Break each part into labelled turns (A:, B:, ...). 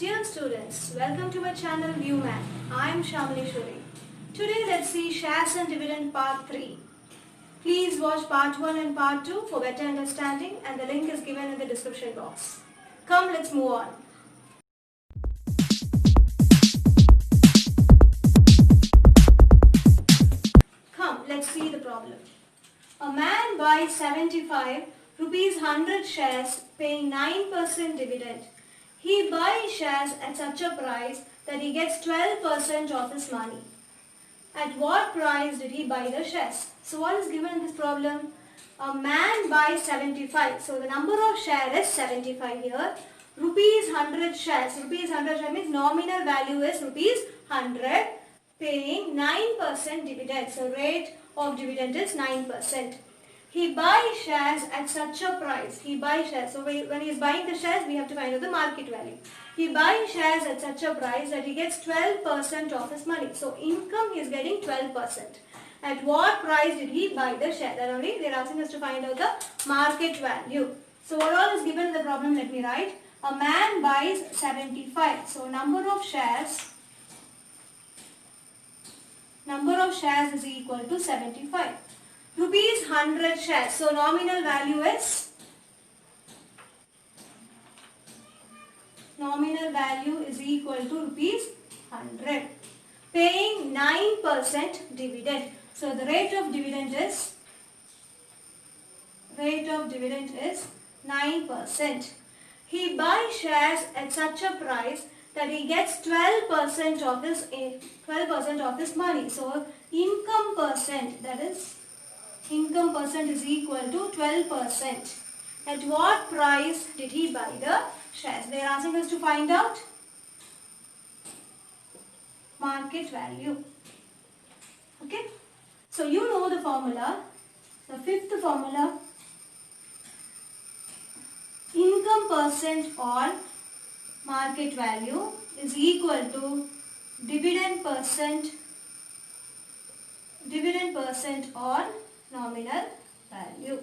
A: Dear students, welcome to my channel ViewMan. I am Shamali Shuri. Today let's see shares and dividend part 3. Please watch part 1 and part 2 for better understanding and the link is given in the description box. Come, let's move on. Come, let's see the problem. A man buys 75 rupees 100 shares paying 9% dividend. He buys shares at such a price that he gets 12% of his money. At what price did he buy the shares? So what is given in this problem? A man buys 75. So the number of shares is 75 here. Rupees 100 shares. Rupees 100 shares means nominal value is rupees 100 paying 9% dividend. So rate of dividend is 9%. He buys shares at such a price. He buys shares. So when he is buying the shares, we have to find out the market value. He buys shares at such a price that he gets 12% of his money. So income he is getting 12%. At what price did he buy the share? That only they are asking us to find out the market value. So what all is given in the problem? Let me write. A man buys 75. So number of shares is equal to 75. Rupees 100 shares. So nominal value is equal to rupees 100. Paying 9% dividend. So the rate of dividend is 9%. He buys shares at such a price that he gets 12% of his money. So income percent is equal to 12%. At what price did he buy the shares? They are asking us to find out market value. Okay. So you know the formula. The fifth formula. Income percent on market value is equal to dividend percent on nominal value.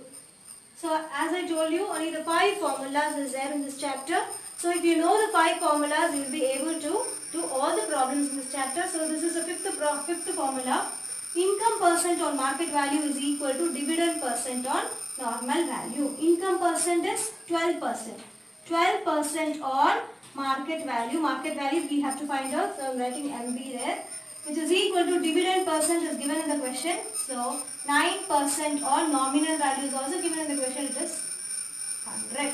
A: So as I told you, only the 5 formulas is there in this chapter. So if you know the 5 formulas, you will be able to do all the problems in this chapter. So this is the fifth formula. Income percent on market value is equal to dividend percent on normal value. Income percent is 12%. 12% on market value. Market value we have to find out. So I am writing MB there, which is equal to dividend percent is given in the question. So 9% on nominal value is also given in the question. It is 100.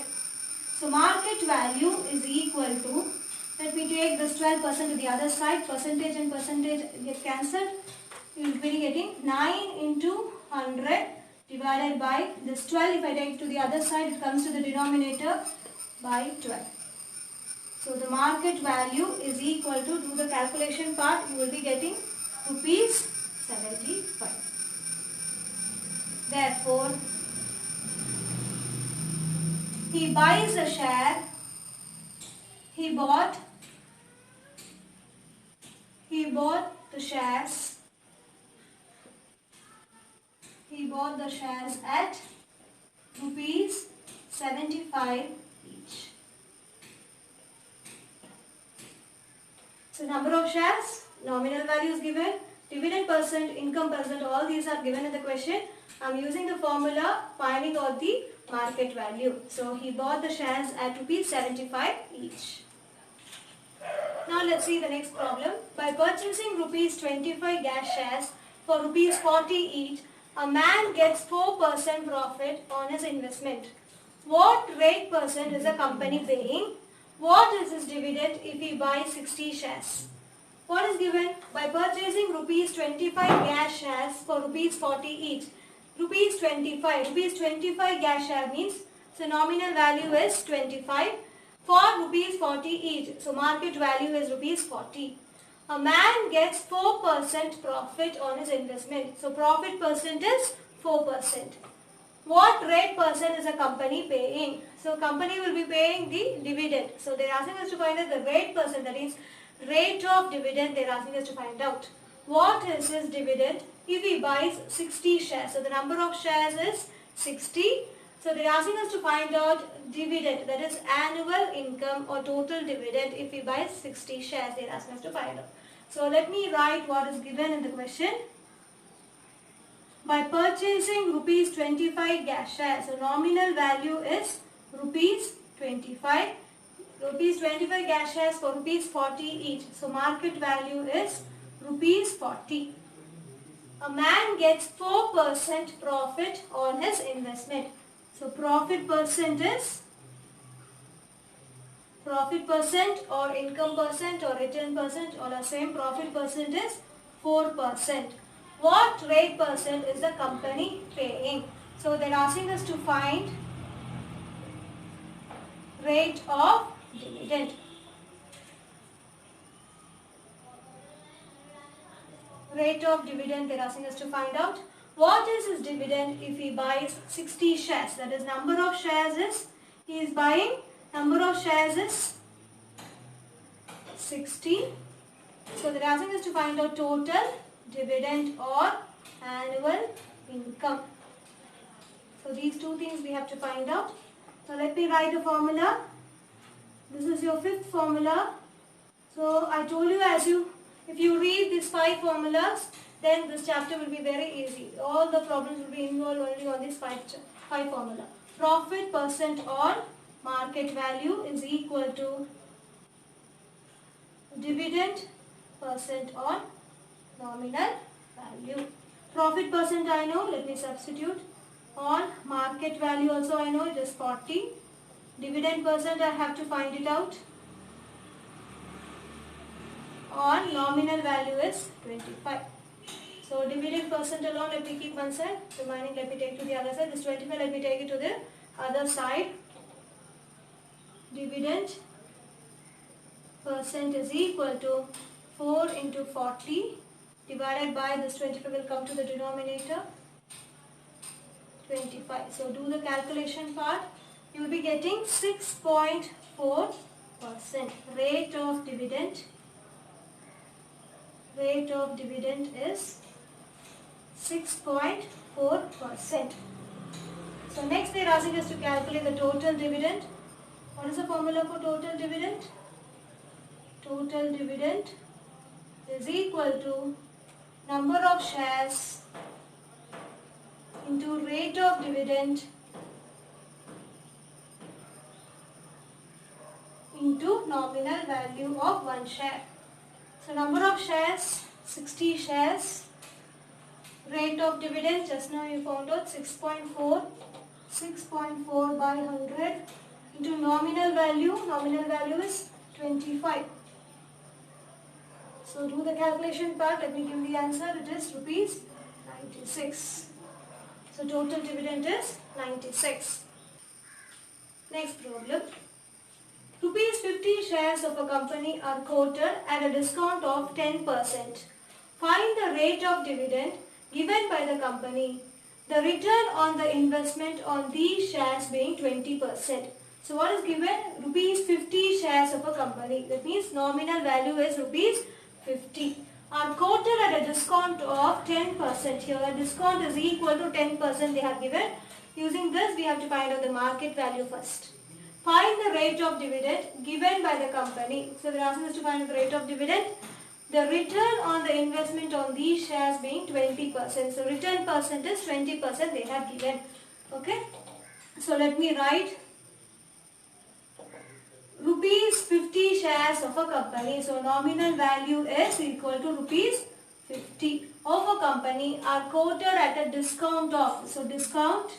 A: So market value is equal to, let me take this 12% to the other side. Percentage and percentage get cancelled. You will be getting 9 into 100 divided by this 12. If I take to the other side, it comes to the denominator by 12. So the market value is equal to, do the calculation part, you will be getting rupees 75. Therefore, he buys a share, he bought the shares at rupees 75 each. So number of shares, nominal value is given, dividend percent, income percent, all these are given in the question. I am using the formula finding out the market value. So he bought the shares at rupees 75 each. Now let's see the next problem. By purchasing rupees 25 gas shares for rupees 40 each, a man gets 4% profit on his investment. What rate percent is the company paying? What is his dividend if he buys 60 shares? What is given? By purchasing rupees 25 gas shares for rupees 40 each. Rupees 25 gas share means, so nominal value is 25 for rupees 40 each. So market value is rupees 40. A man gets 4% profit on his investment. So profit percent is 4%. What rate percent is a company paying? So company will be paying the dividend. So they are asking us to find out the rate percent, that is rate of dividend they are asking us to find out. What is his dividend if he buys 60 shares? So the number of shares is 60. So they're asking us to find out dividend, that is annual income or total dividend if we buy 60 shares. They're asking us to find out. So let me write what is given in the question. By purchasing rupees 25 gas shares, the nominal value is rupees 25. Rupees 25 gas shares for rupees 40 each. So market value is rupees 40. A man gets 4% profit on his investment. So profit percent or income percent or return percent or the same. Profit percent is 4%. What rate percent is the company paying? So they're asking us to find rate of dividend. Rate of dividend they're asking us to find out. What is his dividend if he buys 60 shares? That is, number of shares is, he is buying, number of shares is 60. So they're asking us to find out total dividend or annual income. So these two things we have to find out. So let me write the formula. This is your fifth formula. So I told you, if you read these 5 formulas, then this chapter will be very easy. All the problems will be involved only on these 5 formula. Profit percent on market value is equal to dividend percent on nominal value. Profit percent I know, let me substitute. On market value also I know, it is 40. Dividend percent I have to find it out. On nominal value is 25. So dividend percent alone let me keep one side. Remaining let me take to the other side. This 25 let me take it to the other side. Dividend percent is equal to 4 into 40 divided by this 25 will come to the denominator 25. So do the calculation part. You will be getting 6.4% rate of dividend. Rate of dividend is 6.4%. So next they are asking us to calculate the total dividend. What is the formula for total dividend? Total dividend is equal to number of shares into rate of dividend into nominal value of 1 share. So number of shares, 60 shares. Rate of dividend, just now you found out 6.4. 6.4 by 100 into nominal value. Nominal value is 25. So do the calculation part. Let me give the answer. It is rupees 96. So total dividend is 96. Next problem. Rupees 50 shares of a company are quoted at a discount of 10%. Find the rate of dividend given by the company. The return on the investment on these shares being 20%. So what is given? Rupees 50 shares of a company. That means nominal value is rupees 50. Are quoted at a discount of 10%. Here discount is equal to 10% they have given. Using this we have to find out the market value first. Find the rate of dividend given by the company. So they are asking us to find the rate of dividend. The return on the investment on these shares being 20%. So return percent is 20% they have given. Okay. So let me write rupees 50 shares of a company. So nominal value is equal to rupees 50 of a company are quoted at a discount of. So discount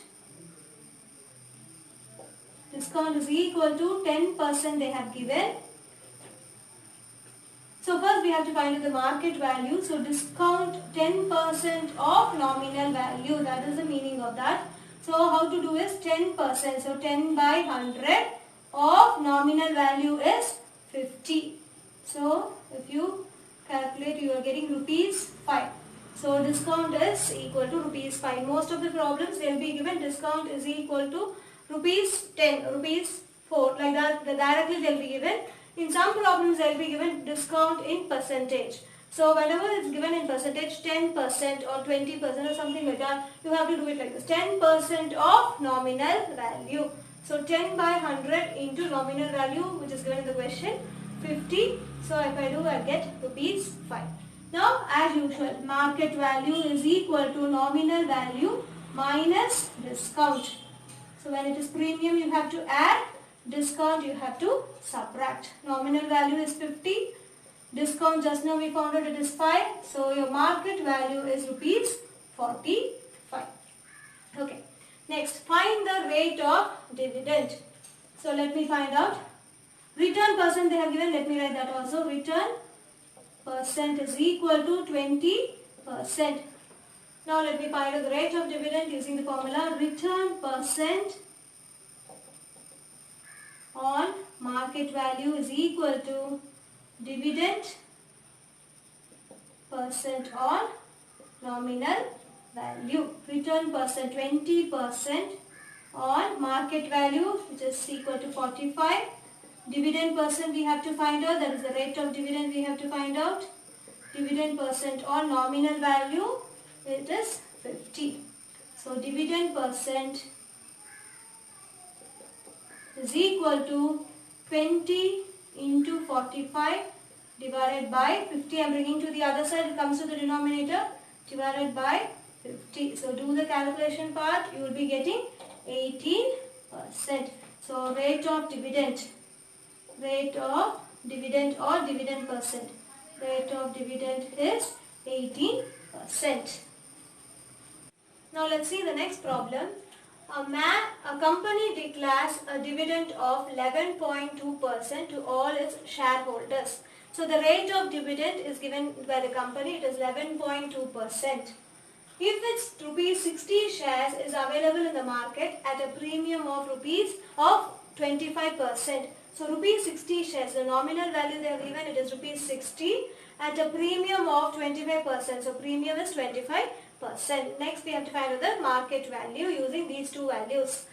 A: is equal to 10% they have given. So first we have to find out the market value. So discount 10% of nominal value. That is the meaning of that. So how to do is 10%. So 10 by 100 of nominal value is 50. So if you calculate you are getting rupees 5. So discount is equal to rupees 5. Most of the problems they will be given discount is equal to rupees 10, rupees 4, like that directly they will be given. In some problems they will be given discount in percentage. So whenever it's given in percentage, 10% or 20% or something like that, you have to do it like this. 10% of nominal value. So 10 by 100 into nominal value, which is given in the question, 50. So if I do, I get rupees 5. Now as usual, market value is equal to nominal value minus discount. So when it is premium, you have to add, discount you have to subtract. Nominal value is 50. Discount just now we found out it is 5. So your market value is rupees 45. Okay. Next, find the rate of dividend. So let me find out. Return percent they have given. Let me write that also. Return percent is equal to 20%. Now let me find out the rate of dividend using the formula. Return percent on market value is equal to dividend percent on nominal value. Return percent 20% on market value, which is equal to 45. Dividend percent we have to find out, that is the rate of dividend we have to find out. Dividend percent on nominal value, it is 50. So dividend percent is equal to 20 into 45 divided by 50. I am bringing to the other side, it comes to the denominator, divided by 50. So do the calculation part, you will be getting 18%. So rate of dividend or dividend percent. Rate of dividend is 18%. Now let's see the next problem. A company declares a dividend of 11.2% to all its shareholders. So the rate of dividend is given by the company, it is 11.2%. If its rupees 60 shares is available in the market at a premium of rupees of 25%. So rupees 60 shares, the nominal value they have given, it is rupees 60 at a premium of 25%. So premium is 25%. Next we have to find out the market value using these two values.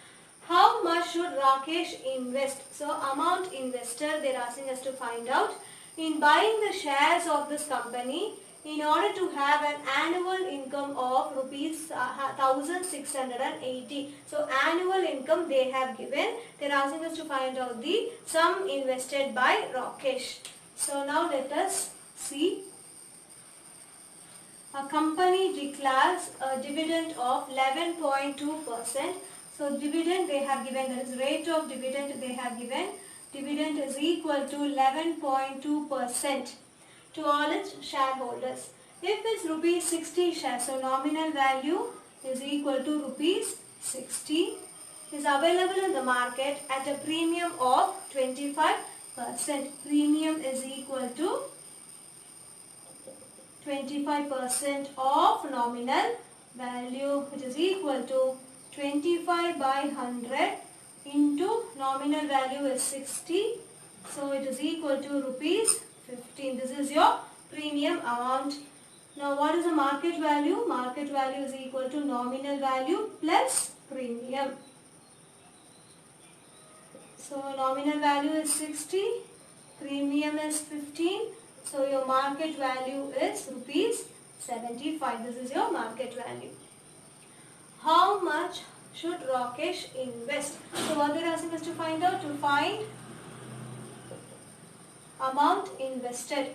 A: How much should Rakesh invest? So amount invested they are asking us to find out. In buying the shares of this company, in order to have an annual income of rupees 1680. So annual income they have given. They are asking us to find out the sum invested by Rakesh. So now let us see. A company declares a dividend of 11.2%. So dividend they have given, that is rate of dividend they have given. Dividend is equal to 11.2% to all its shareholders. If it's rupees 60 shares, so nominal value is equal to rupees 60 is available in the market at a premium of 25%. Premium is equal to 25% of nominal value, which is equal to 25 by 100 into nominal value is 60. So it is equal to rupees 15. This is your premium amount. Now what is the market value? Market value is equal to nominal value plus premium. So nominal value is 60, premium is 15. So your market value is rupees 75. This is your market value. How much should Rakesh invest? So what they are asking us to find out? To find amount invested.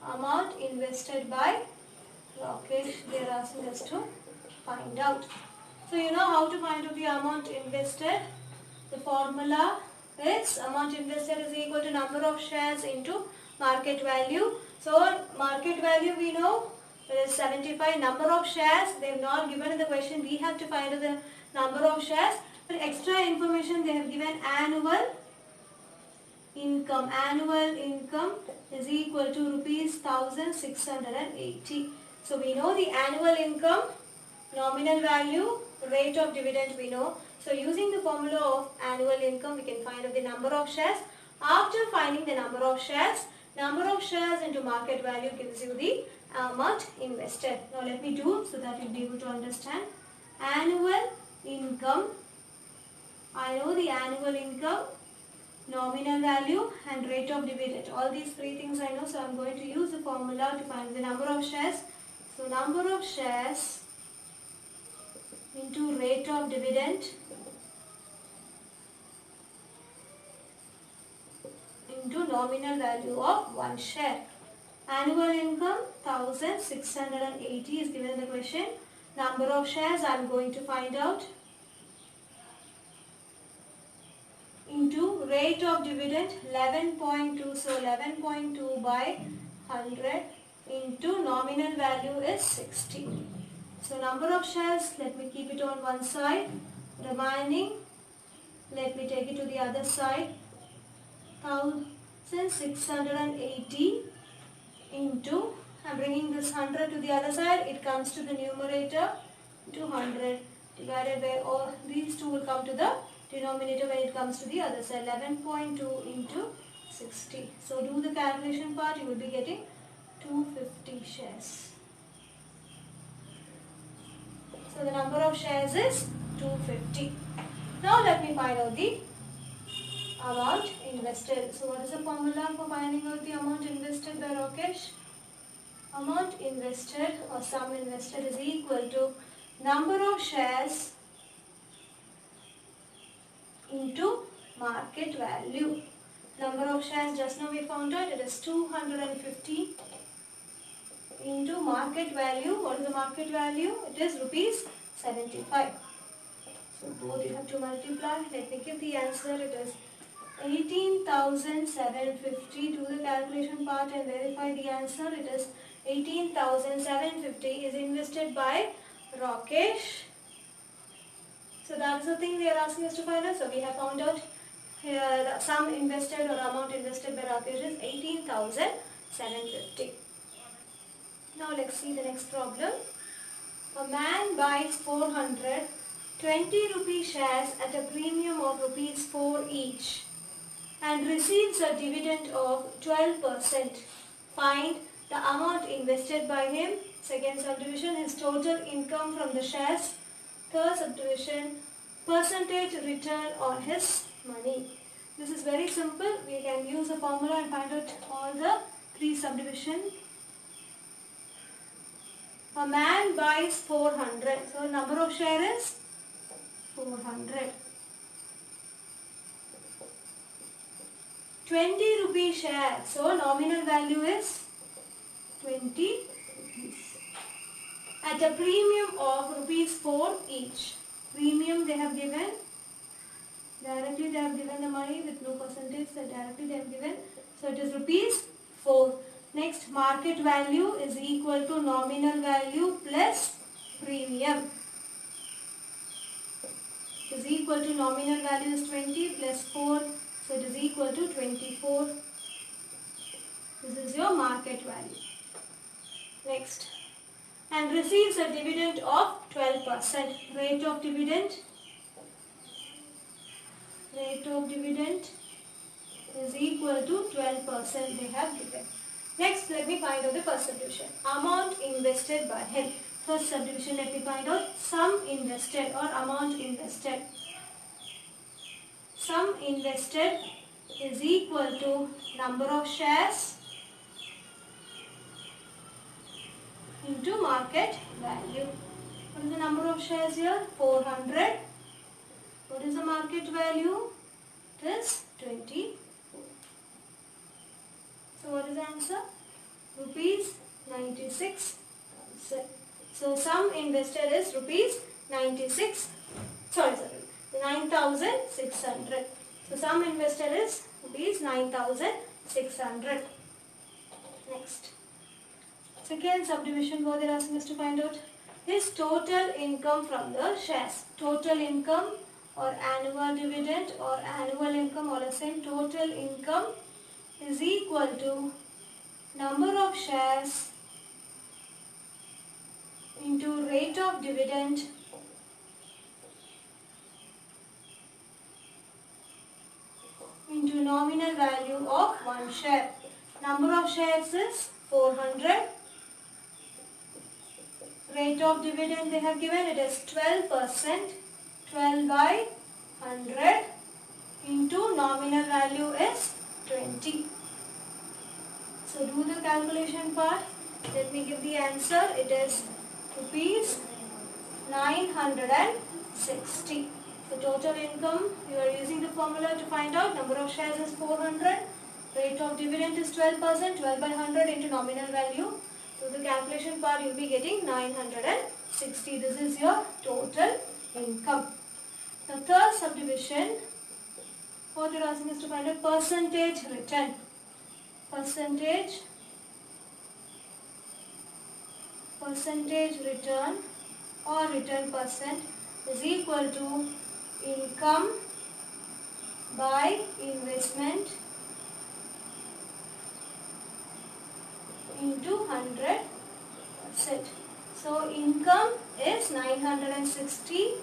A: Amount invested by Rakesh, they are asking us to find out. So you know how to find out the amount invested. The formula is amount invested is equal to number of shares into market value. So market value we know it is 75. Number of shares they have not given in the question. We have to find out the number of shares. For extra information they have given annual income. Annual income is equal to rupees 1680. So we know the annual income, nominal value, rate of dividend we know. So using the formula of annual income we can find out the number of shares. After finding the number of shares into market value gives you the amount invested. Now let me do so that you'll be able to understand. Annual income, I know the annual income nominal value and rate of dividend. All these three things I know, so I'm going to use the formula to find the number of shares. So number of shares into rate of dividend into nominal value of 1 share. Annual income 1680 is given in the question. Number of shares I am going to find out into rate of dividend 11.2. So 11.2 by 100 into nominal value is 60. So number of shares, let me keep it on one side. Remaining, let me take it to the other side. 1680 into, I'm bringing this 100 to the other side, it comes to the numerator, 200 divided by all, these two will come to the denominator when it comes to the other side, 11.2 into 60. So do the calculation part, you will be getting 250 shares. So the number of shares is 250. Now let me find out the amount invested. So what is the formula for finding out the amount invested by Rakesh? Amount invested or sum invested is equal to number of shares into market value. Number of shares just now we found out, it is 250 into market value. What is the market value? It is rupees 75. So both you have to multiply. Let me give the answer. It is 18,750. Do the calculation part and verify the answer. It is 18,750 is invested by Rakesh. So that's the thing they are asking us to find out. So we have found out here the sum invested or amount invested by Rakesh is 18,750. Now let's see the next problem. A man buys 420 rupee shares at a premium of rupees 4 each and receives a dividend of 12%. Find the amount invested by him. Second subdivision, his total income from the shares. Third subdivision, percentage return on his money. This is very simple. We can use a formula and find out all the three subdivisions. A man buys 400. So number of shares is 400. 20 rupee share. So nominal value is 20 rupees. At a premium of rupees 4 each. Premium they have given. Directly they have given the money with no percentage. So directly they have given. So it is rupees 4. Next, market value is equal to nominal value plus premium. It is equal to nominal value is 20 plus 4. So it is equal to 24. This is your market value. Next. And receives a dividend of 12%. Rate of dividend. Rate of dividend is equal to 12% they have given. Next, let me find out the first subdivision. Amount invested by him. First subdivision, let me find out sum invested or amount invested. Sum invested is equal to number of shares into market value. What is the number of shares here? 400. What is the market value? It is 20. So what is the answer? Rupees 96. So sum invested is rupees 96. 9,600. So sum invested is rupees 9,600. Next. Second subdivision, what they are asking us to find out is total income from the shares. Total income or annual dividend or annual income, all the same. Total income is equal to number of shares into rate of dividend into nominal value of 1 share. Number of shares is 400. Rate of dividend they have given, it is 12%. 12 by 100 into nominal value is 20. So do the calculation part. Let me give the answer. It is rupees 960. The total income, you are using the formula to find out. Number of shares is 400. Rate of dividend is 12%. 12 by 100 into nominal value. So the calculation part, you will be getting 960. This is your total income. The third subdivision, what you are asking is to find a percentage return. Percentage return or return percent is equal to income by investment into 100%. So income is 960,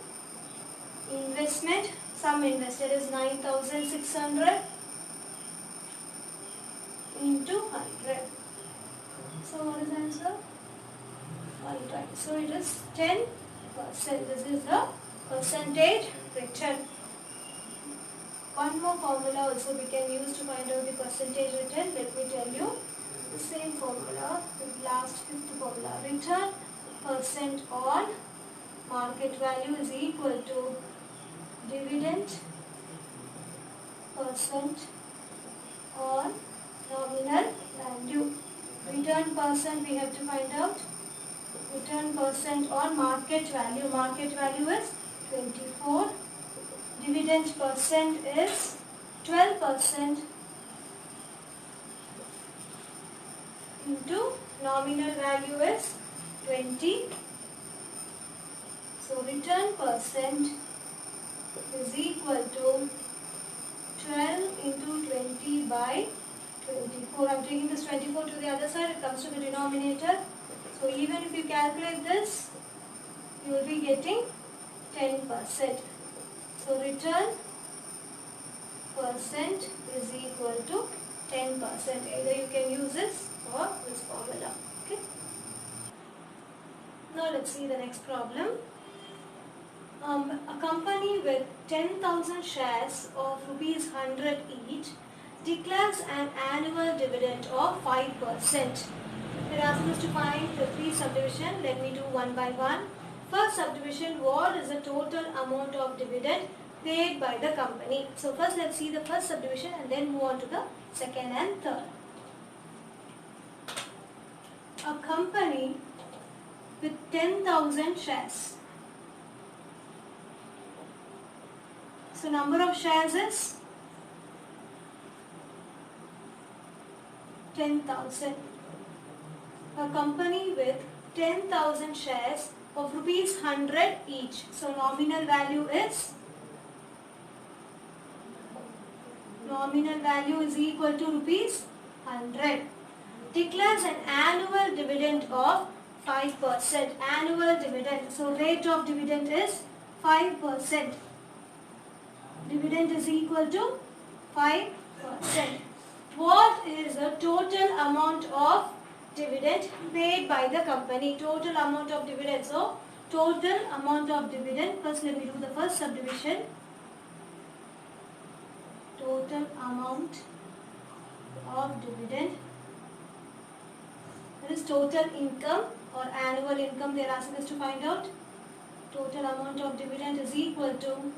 A: investment, sum invested is 9,600 into 100. So what is the answer? Alright, so it is 10%. This is the percentage return. One more formula also we can use to find out the percentage return. Let me tell you the same formula, the last fifth formula. Return percent on market value is equal to dividend percent on nominal value. Return percent we have to find out. Return percent on market value. Market value is 24. Dividend percent is 12% into nominal value is 20. So return percent is equal to 12 into 20 by 24. I am taking this 24 to the other side. It comes to the denominator. So even if you calculate this, you will be getting 10%. So return percent is equal to 10%. Either you can use this or this formula. Okay. Now let's see the next problem. A company with 10,000 shares of rupees 100 each declares an annual dividend of 5%. They're asking us to find the three subdivision. Let me do one by one. First subdivision, what is the total amount of dividend paid by the company? So first let's see the first subdivision and then move on to the second and third. A company with 10,000 shares. So number of shares is 10,000. A company with 10,000 shares of rupees 100 each. So nominal value is equal to rupees 100. Declares an annual dividend of 5%. Annual dividend. So rate of dividend is 5%. Dividend is equal to 5%. What is the total amount of dividend paid by the company? Total amount of dividend. So total amount of dividend. First let me do the first subdivision. Total amount of dividend. That is total income or annual income they are asking us to find out. Total amount of dividend is equal to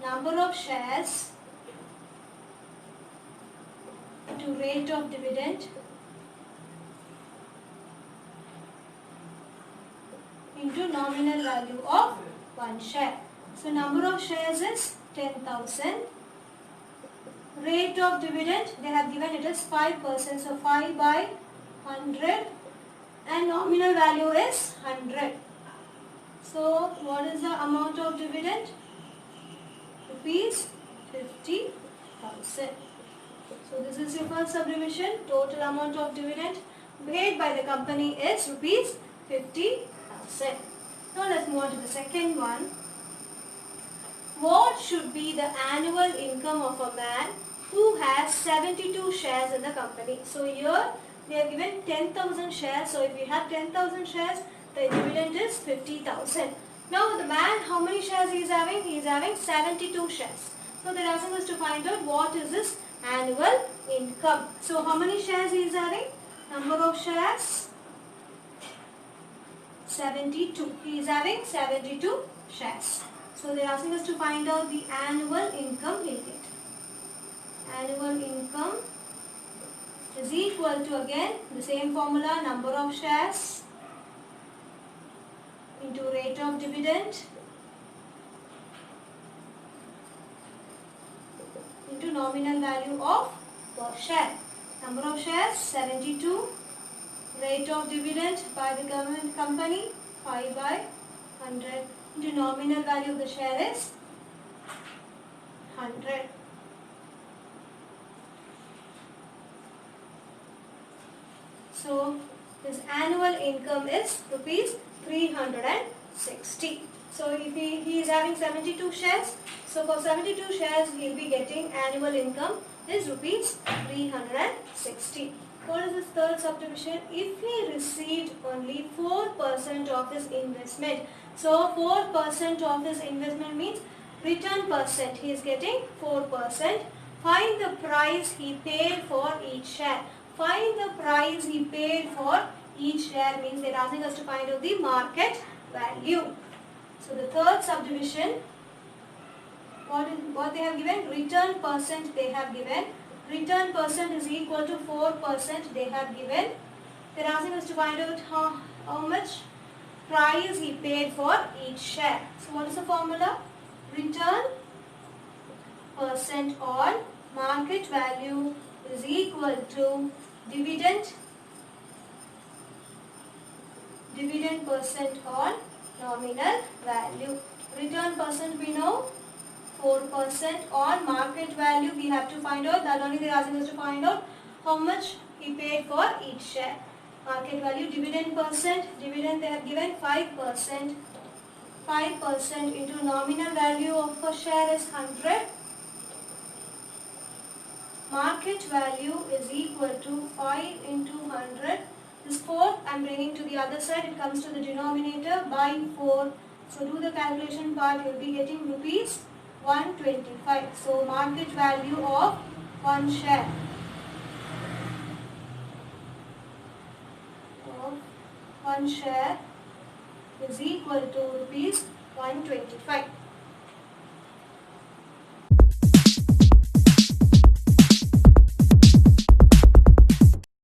A: number of shares to rate of dividend into nominal value of 1 share. So number of shares is 10,000. Rate of dividend they have given it as 5%. So 5 by 100 and nominal value is 100. So what is the amount of dividend? Rupees 50,000. So this is your first subdivision. Total amount of dividend paid by the company is rupees 50,000. Now let's move on to the second one. What should be the annual income of a man who has 72 shares in the company? So here they have given 10,000 shares. So if you have 10,000 shares, the dividend is 50,000. Now the man, how many shares he is having? He is having 72 shares. So they're asking us to find out what is his annual income. So how many shares he is having? Number of shares 72. He is having 72 shares. So they're asking us to find out the annual income he'll get. Annual income is equal to, again, the same formula, number of shares into rate of dividend into nominal value of per share. Number of shares 72, rate of dividend by the government company 5 by 100 into nominal value of the share is 100. So his annual income is rupees 360. So if he is having 72 shares, so for 72 shares he will be getting annual income is rupees 360. What is this third subdivision? If he received only 4% of his investment, so 4% of his investment means return percent, he is getting 4%. Find the price he paid for each share. Find the price he paid for each share means they are asking us to find out the market value. So the third subdivision, what they have given? Return percent they have given. Return percent is equal to 4% they have given. They are asking us to find out how much price he paid for each share. So what is the formula? Return percent on market value is equal to dividend percent on nominal value. Return percent we know 4% on market value we have to find out. That only they are asking us to find out how much he paid for each share. Market value, dividend percent, dividend they have given 5%. 5% into nominal value of a share is 100. Market value is equal to 5 into 100. This 4 I am bringing to the other side. It comes to the denominator by 4. So do the calculation part. You will be getting rupees 125. So market value of one share is equal to rupees 125.